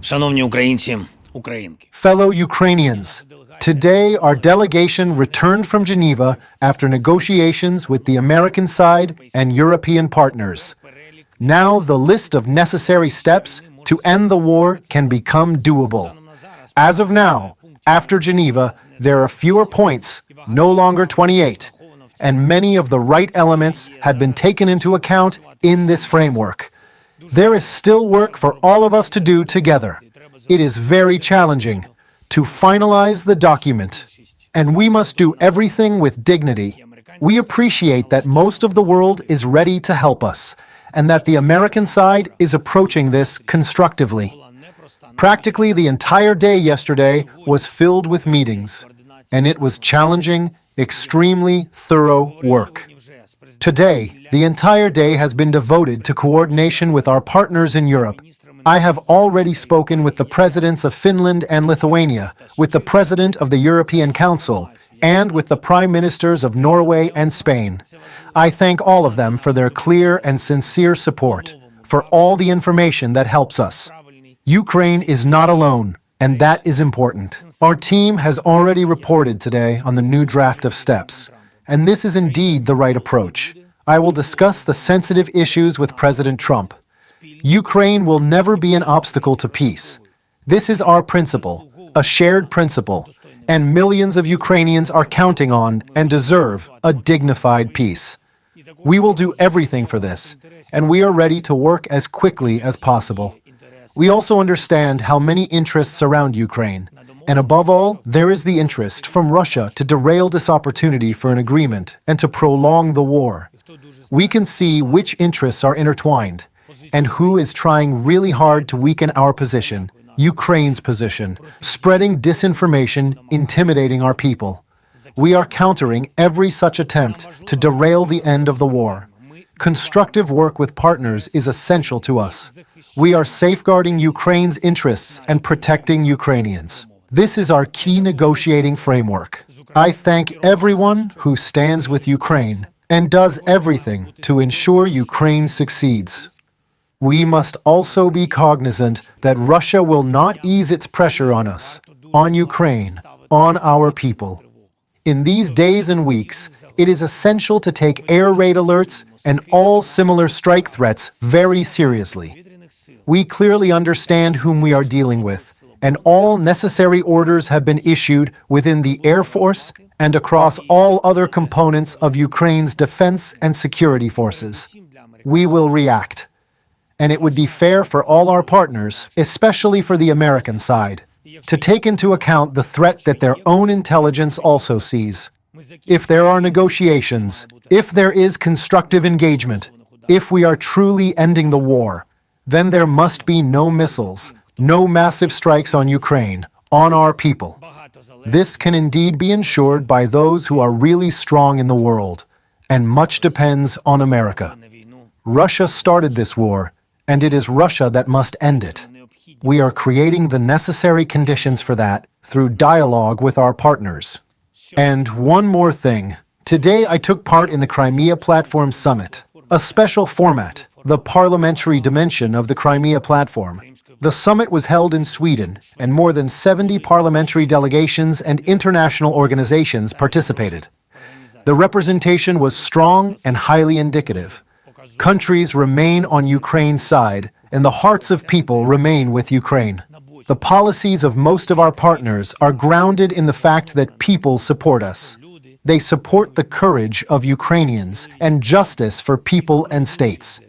Шановні українці, українки. Fellow Ukrainians, today our delegation returned from Geneva after negotiations with the American side and European partners. Now the list of necessary steps to end the war can become doable. As of now, after Geneva, there are fewer points, no longer 28, and many of the right elements had been taken into account in this framework. There is still work for all of us to do together. It is very challenging to finalize the document, and we must do everything with dignity. We appreciate that most of the world is ready to help us, and that the American side is approaching this constructively. Practically the entire day yesterday was filled with meetings, and it was challenging, extremely thorough work. Today, the entire day has been devoted to coordination with our partners in Europe. I have already spoken with the presidents of Finland and Lithuania, with the president of the European Council, and with the prime ministers of Norway and Spain. I thank all of them for their clear and sincere support, for all the information that helps us. Ukraine is not alone, and that is important. Our team has already reported today on the new draft of steps, and this is indeed the right approach. I will discuss the sensitive issues with President Trump. Ukraine will never be an obstacle to peace. This is our principle, a shared principle, and millions of Ukrainians are counting on and deserve a dignified peace. We will do everything for this, and we are ready to work as quickly as possible. We also understand how many interests surround Ukraine, and above all, there is the interest from Russia to derail this opportunity for an agreement and to prolong the war. We can see which interests are intertwined, and who is trying really hard to weaken our position, Ukraine's position, spreading disinformation, intimidating our people. We are countering every such attempt to derail the end of the war. Constructive work with partners is essential to us. We are safeguarding Ukraine's interests and protecting Ukrainians. This is our key negotiating framework. I thank everyone who stands with Ukraine and does everything to ensure Ukraine succeeds. We must also be cognizant that Russia will not ease its pressure on us, on Ukraine, on our people. In these days and weeks, it is essential to take air raid alerts and all similar strike threats very seriously. We clearly understand whom we are dealing with, and all necessary orders have been issued within the Air Force and across all other components of Ukraine's defense and security forces. We will react. And it would be fair for all our partners, especially for the American side, to take into account the threat that their own intelligence also sees. If there are negotiations, if there is constructive engagement, if we are truly ending the war, then there must be no missiles, no massive strikes on Ukraine, on our people. This can indeed be ensured by those who are really strong in the world, and much depends on America. Russia started this war, and it is Russia that must end it. We are creating the necessary conditions for that through dialogue with our partners. And one more thing. Today I took part in the Crimea Platform Summit, a special format, the parliamentary dimension of the Crimea Platform. The summit was held in Sweden, and more than 70 parliamentary delegations and international organizations participated. The representation was strong and highly indicative. Countries remain on Ukraine's side, and the hearts of people remain with Ukraine. The policies of most of our partners are grounded in the fact that people support us. They support the courage of Ukrainians and justice for people and states.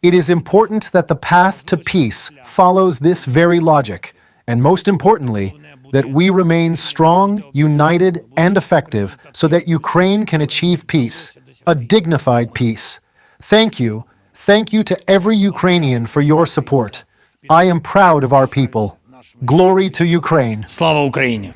It is important that the path to peace follows this very logic, and most importantly, that we remain strong, united, and effective so that Ukraine can achieve peace, a dignified peace. Thank you. Thank you to every Ukrainian for your support. I am proud of our people. Glory to Ukraine. Слава Україні!